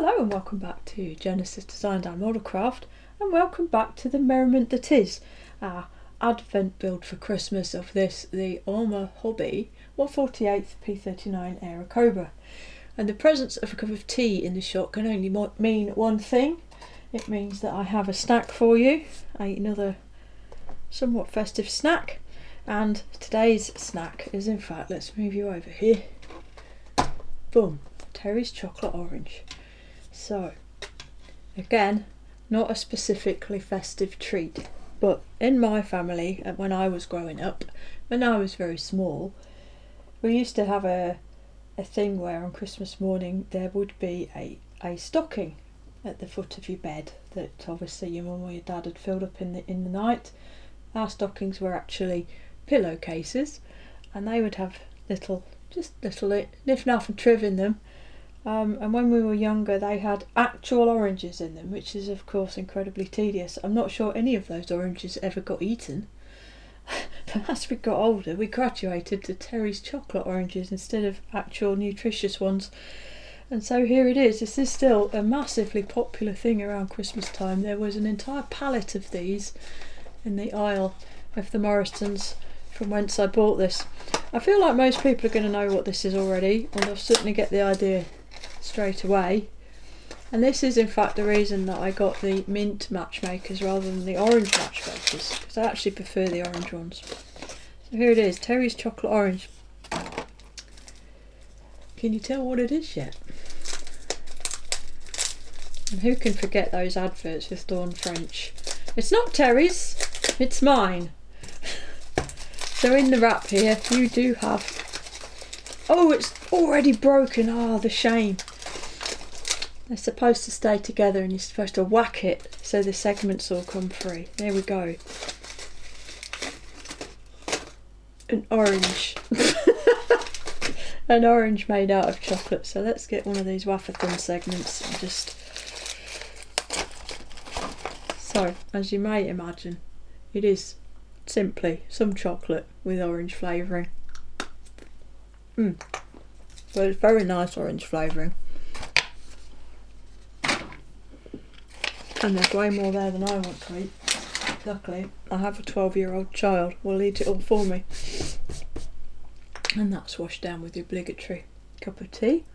Hello and welcome back to Genesis Design and Modelcraft, and welcome back to the merriment that is our Advent build for Christmas of the Arma Hobby 148th P-39 Era Cobra. And the presence of a cup of tea in the shot can only mean one thing. It means that I have a snack for you, another somewhat festive snack, and today's snack is, in fact, let's move you over here, boom, Terry's chocolate orange. So, again, not a specifically festive treat, but in my family, when I was growing up, when I was very small, we used to have a thing where on Christmas morning there would be a stocking at the foot of your bed that obviously your mum or your dad had filled up in the night. Our stockings were actually pillowcases, and they would have little nif naff and triv in them. And when we were younger they had actual oranges in them, which is of course incredibly tedious. I'm not sure any of those oranges ever got eaten. But as we got older we graduated to Terry's chocolate oranges instead of actual nutritious ones. And so here it is. This is still a massively popular thing around Christmas time. There was an entire pallet of these in the aisle of the Morrisons from whence I bought this. I feel like most people are going to know what this is already, and they'll certainly get the idea straight away. And this is in fact the reason that I got the mint matchmakers rather than the orange matchmakers, because I actually prefer the orange ones. So here it is, Terry's chocolate orange. Can you tell what it is yet? And who can forget those adverts with Dawn French? It's not Terry's, it's mine. So in the wrap here you do have, oh, it's already broken, oh the shame. They're supposed to stay together and you're supposed to whack it so the segments all come free. There we go. An orange. An orange made out of chocolate. So let's get one of these wafer-thin segments and just... So, as you may imagine, it is simply some chocolate with orange flavouring. But it's very nice orange flavouring. And there's way more there than I want to eat. Luckily, I have a 12-year-old child who will eat it all for me. And that's washed down with the obligatory cup of tea.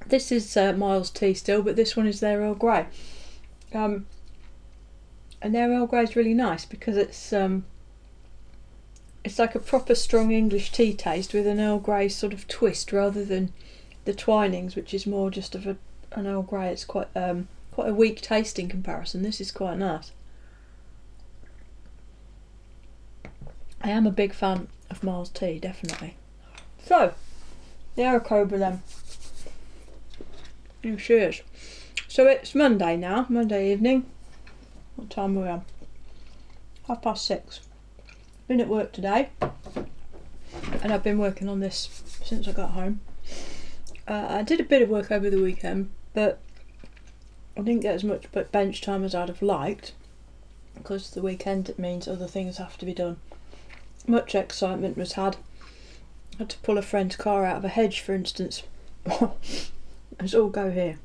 This is Miles tea still, but this one is their Earl Grey. And their Earl Grey is really nice because it's like a proper strong English tea taste with an Earl Grey sort of twist rather than the Twinings, which is more just of an Earl Grey. It's quite a weak taste in comparison. This is quite nice. I am a big fan of Miles tea, definitely. So, the Era Cobra then. Oh, cheers. So it's Monday now, Monday evening. What time are we on? 6:30. Been at work today, and I've been working on this since I got home. I did a bit of work over the weekend, but I didn't get as much bench time as I'd have liked, because the weekend it means other things have to be done. Much excitement was had. I had to pull a friend's car out of a hedge, for instance. Let's all go here.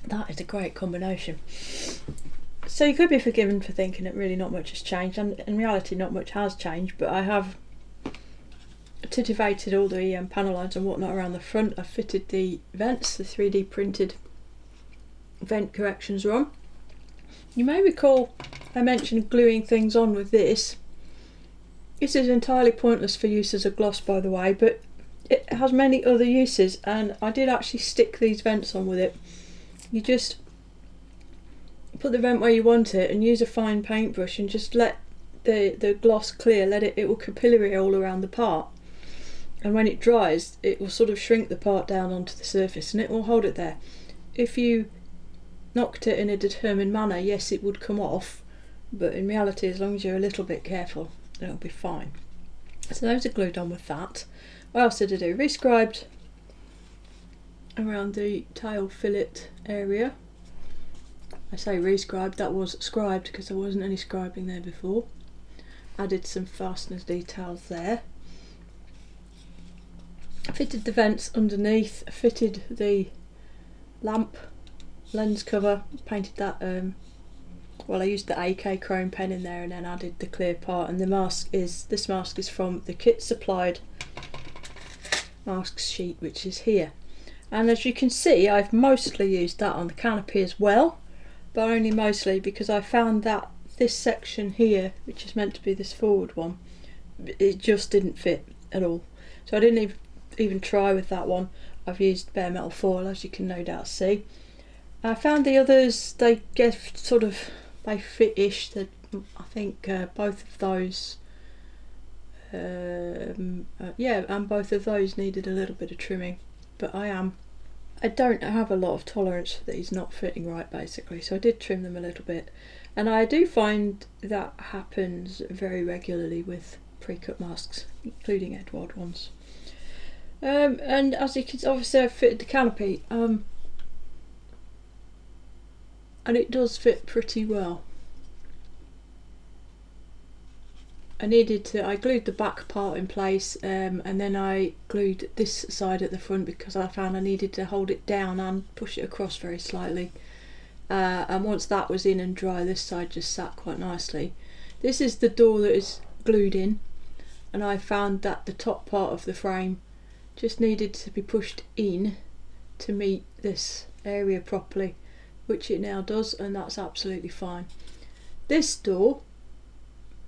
That is a great combination. So you could be forgiven for thinking that really not much has changed, and in reality not much has changed, but I have titivated all the panel lines and whatnot around the front. I've fitted the vents, the 3D printed vent corrections are on. You may recall I mentioned gluing things on with this. This is entirely pointless for use as a gloss, by the way, but it has many other uses, and I did actually stick these vents on with it. You just put the vent where you want it and use a fine paintbrush and just let the gloss clear, it will capillary all around the part, and when it dries it will sort of shrink the part down onto the surface and it will hold it there. If you knocked it in a determined manner, yes, it would come off, but in reality as long as you're a little bit careful it'll be fine. So those are glued on with that. What else did I do? Rescribed around the tail fillet area. I say rescribed, that was scribed because there wasn't any scribing there before. Added some fasteners details there. fitted the vents underneath, fitted the lamp lens cover, painted that, well I used the AK chrome pen in there and then added the clear part, and this mask is from the kit supplied mask sheet, which is here. And as you can see, I've mostly used that on the canopy as well, but only mostly because I found that this section here, which is meant to be this forward one, it just didn't fit at all. So I didn't even try with that one. I've used bare metal foil, as you can no doubt see. I found the others, they get sort of, they fit-ish. I think both of those, yeah, and both of those needed a little bit of trimming. But I don't have a lot of tolerance for these not fitting right, basically, so I did trim them a little bit. And I do find that happens very regularly with pre-cut masks, including Edward ones. And as you can see, obviously I've fitted the canopy, and it does fit pretty well. I glued the back part in place, and then I glued this side at the front because I found I needed to hold it down and push it across very slightly. And once that was in and dry, this side just sat quite nicely. This is the door that is glued in, and I found that the top part of the frame just needed to be pushed in to meet this area properly, which it now does, and that's absolutely fine. This door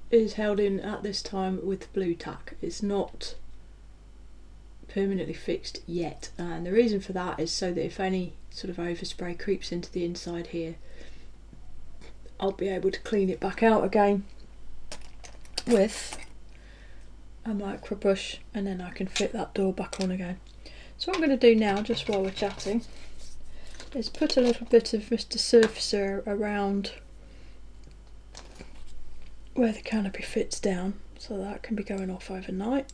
is held in at this time with blue tack. It's not permanently fixed yet, and the reason for that is so that if any sort of overspray creeps into the inside here, I'll be able to clean it back out again with a micro brush, and then I can fit that door back on again. So what I'm going to do now, just while we're chatting, is put a little bit of Mr. Surfacer around where the canopy fits down, so that can be going off overnight.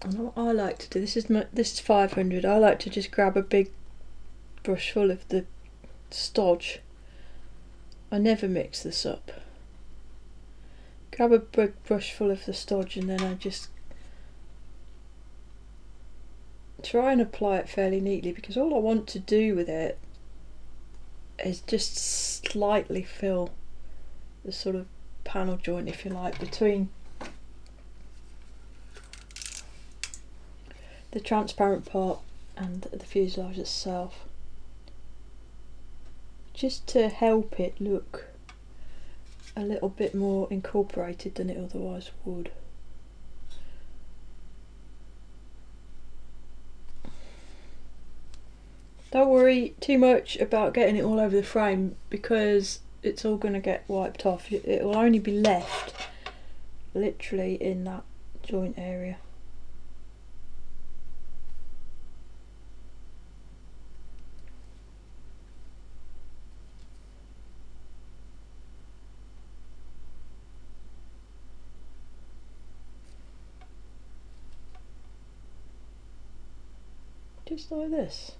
And what I like to do, this is 500, I like to just grab a big brush full of the stodge. I never mix this up. Grab a big brush full of the stodge, and then I just try and apply it fairly neatly, because all I want to do with it is just slightly fill the sort of panel joint, if you like, between the transparent part and the fuselage itself, just to help it look a little bit more incorporated than it otherwise would. Don't worry too much about getting it all over the frame, because it's all going to get wiped off. It will only be left literally in that joint area. Just like this.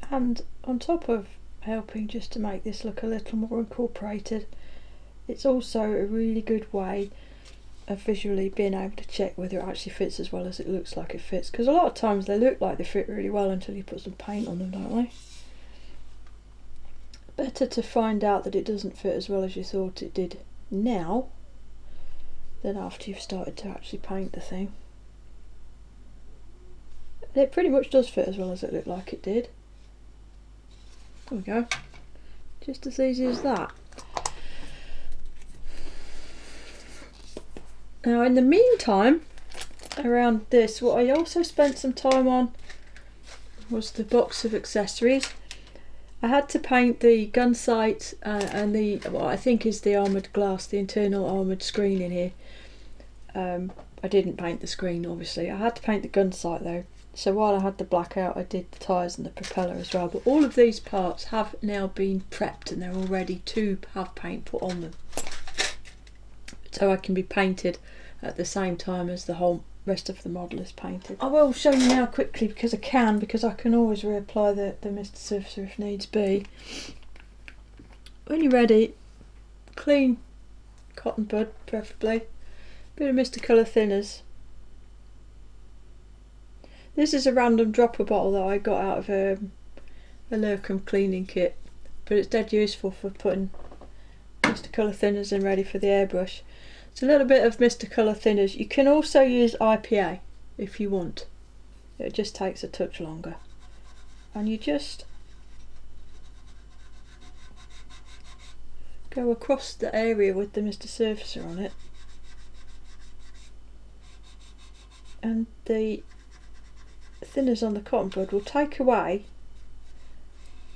And on top of helping just to make this look a little more incorporated, it's also a really good way of visually being able to check whether it actually fits as well as it looks like it fits, because a lot of times they look like they fit really well until you put some paint on them, don't they? Better to find out that it doesn't fit as well as you thought it did now than after you've started to actually paint the thing. It pretty much does fit as well as it looked like it did. There we go. Just as easy as that. Now in the meantime, around this, what I also spent some time on was the box of accessories. I had to paint the gun sight and the, what I think is the armoured glass, the internal armoured screen in here. I didn't paint the screen, obviously. I had to paint the gun sight though. So while I had the black out, I did the tyres and the propeller as well. But all of these parts have now been prepped and they're all ready to have paint put on them. So I can be painted at the same time as the whole rest of the model is painted. I will show you now quickly because I can always reapply the Mr. Surfacer if needs be. When you're ready, clean cotton bud preferably, bit of Mr. Colour thinners. This is a random dropper bottle that I got out of a Lurcum cleaning kit, but it's dead useful for putting Mr. Colour thinners in ready for the airbrush. It's a little bit of Mr. Colour thinners. You can also use IPA if you want. It just takes a touch longer. And you just go across the area with the Mr. Surfacer on it. And the thinners on the cotton bud will take away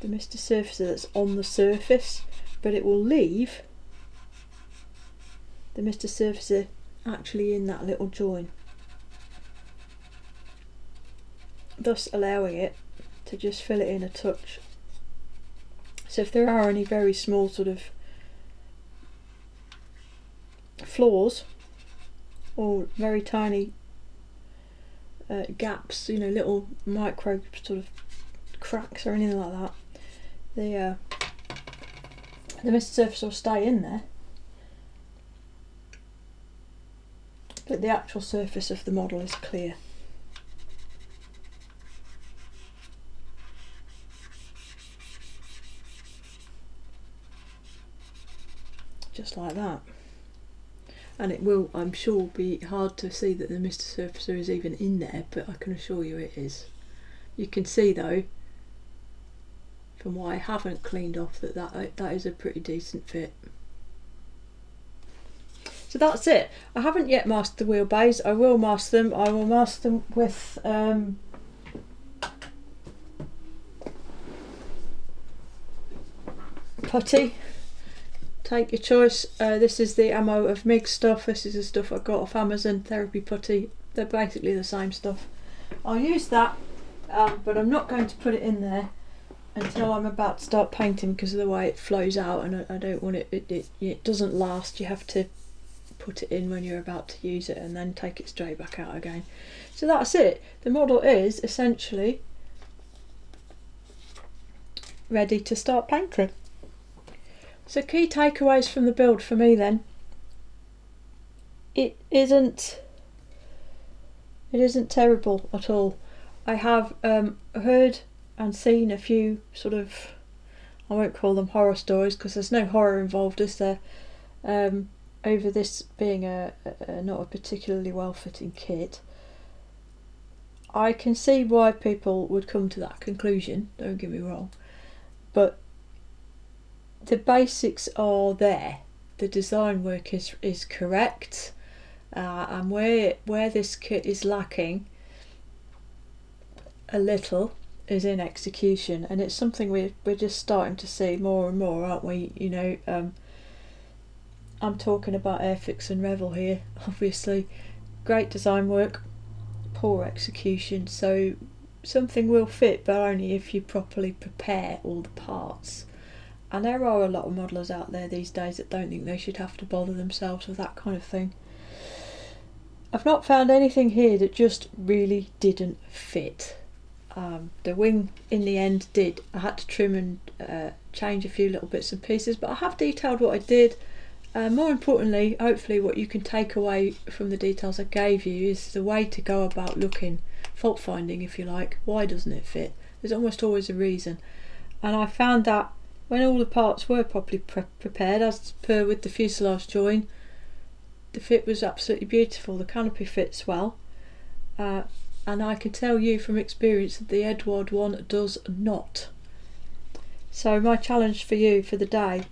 the Mr. Surfacer that's on the surface, but it will leave the Mr. Surfacer actually in that little join, thus allowing it to just fill it in a touch. So if there are any very small sort of flaws or very tiny gaps, you know, little micro sort of cracks or anything like that, the Mr. Surfacer will stay in there, but the actual surface of the model is clear. Just like that. And it will, I'm sure, be hard to see that the Mr. Surfacer is even in there, but I can assure you it is. You can see though, from what I haven't cleaned off, that is a pretty decent fit. So that's it. I haven't yet masked the wheelbase. I will mask them. I will mask them with putty. Take your choice. This is the Ammo of MIG stuff. This is the stuff I got off Amazon, therapy putty. They're basically the same stuff. I'll use that, but I'm not going to put it in there until I'm about to start painting because of the way it flows out, and I don't want it doesn't last. You have to put it in when you're about to use it and then take it straight back out again. So that's it. The model is essentially ready to start painting. So key takeaways from the build for me then. It isn't terrible at all. I have heard and seen a few sort of, I won't call them horror stories because there's no horror involved, is there? Over this being not a particularly well-fitting kit. I can see why people would come to that conclusion, don't get me wrong, but the basics are there. The design work is correct, and where this kit is lacking a little is in execution, and it's something we're just starting to see more and more, aren't we? You know, I'm talking about Airfix and Revel here, obviously. Great design work, poor execution. So something will fit, but only if you properly prepare all the parts. And there are a lot of modelers out there these days that don't think they should have to bother themselves with that kind of thing. I've not found anything here that just really didn't fit. The wing in the end did. I had to trim and change a few little bits and pieces, but I have detailed what I did. More importantly, hopefully what you can take away from the details I gave you is the way to go about looking, fault finding if you like. Why doesn't it fit? There's almost always a reason, and I found that when all the parts were properly prepared, as per with the fuselage join, the fit was absolutely beautiful. The canopy fits well, and I can tell you from experience that the Edward one does not. So my challenge for you for the day: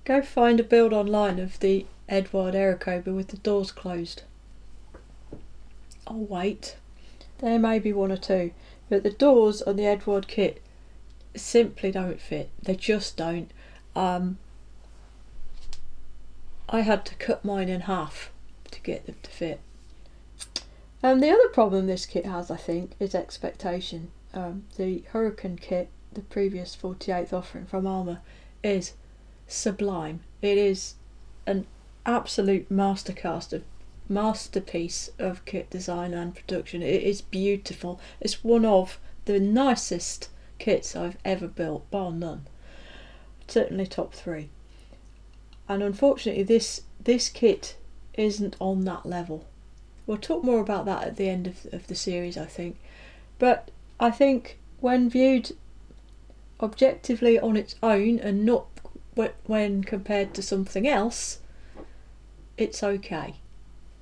go find a build online of the Edward Aerocoba with the doors closed. I'll wait. There may be one or two, but the doors on the Edward kit simply don't fit. They just don't. I had to cut mine in half to get them to fit. The other problem this kit has, I think, is expectation. The Hurricane kit, the previous 48th offering from Arma, is sublime. It is an absolute mastercast of masterpiece of kit design and production. It is beautiful. It's one of the nicest kits I've ever built, bar none. Certainly top 3. And unfortunately this kit isn't on that level. We'll talk more about that at the end of the series, I think. But I think when viewed objectively on its own and not when compared to something else, it's okay.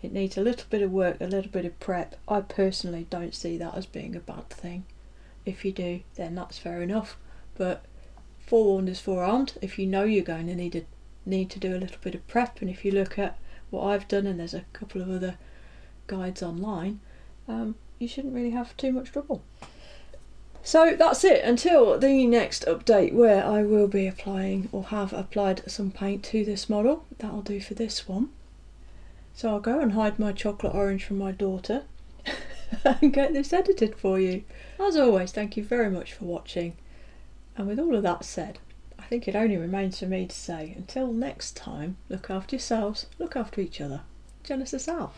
It needs a little bit of work, a little bit of prep. I personally don't see that as being a bad thing. If you do, then that's fair enough. But forewarned is forearmed. If you know you're going to need to do a little bit of prep, and if you look at what I've done, and there's a couple of other guides online, you shouldn't really have too much trouble. So that's it until the next update, where I will be applying or have applied some paint to this model. That'll do for this one. So I'll go and hide my chocolate orange from my daughter and get this edited for you. As always, thank you very much for watching. And with all of that said, I think it only remains for me to say, until next time, look after yourselves, look after each other. Genesis out.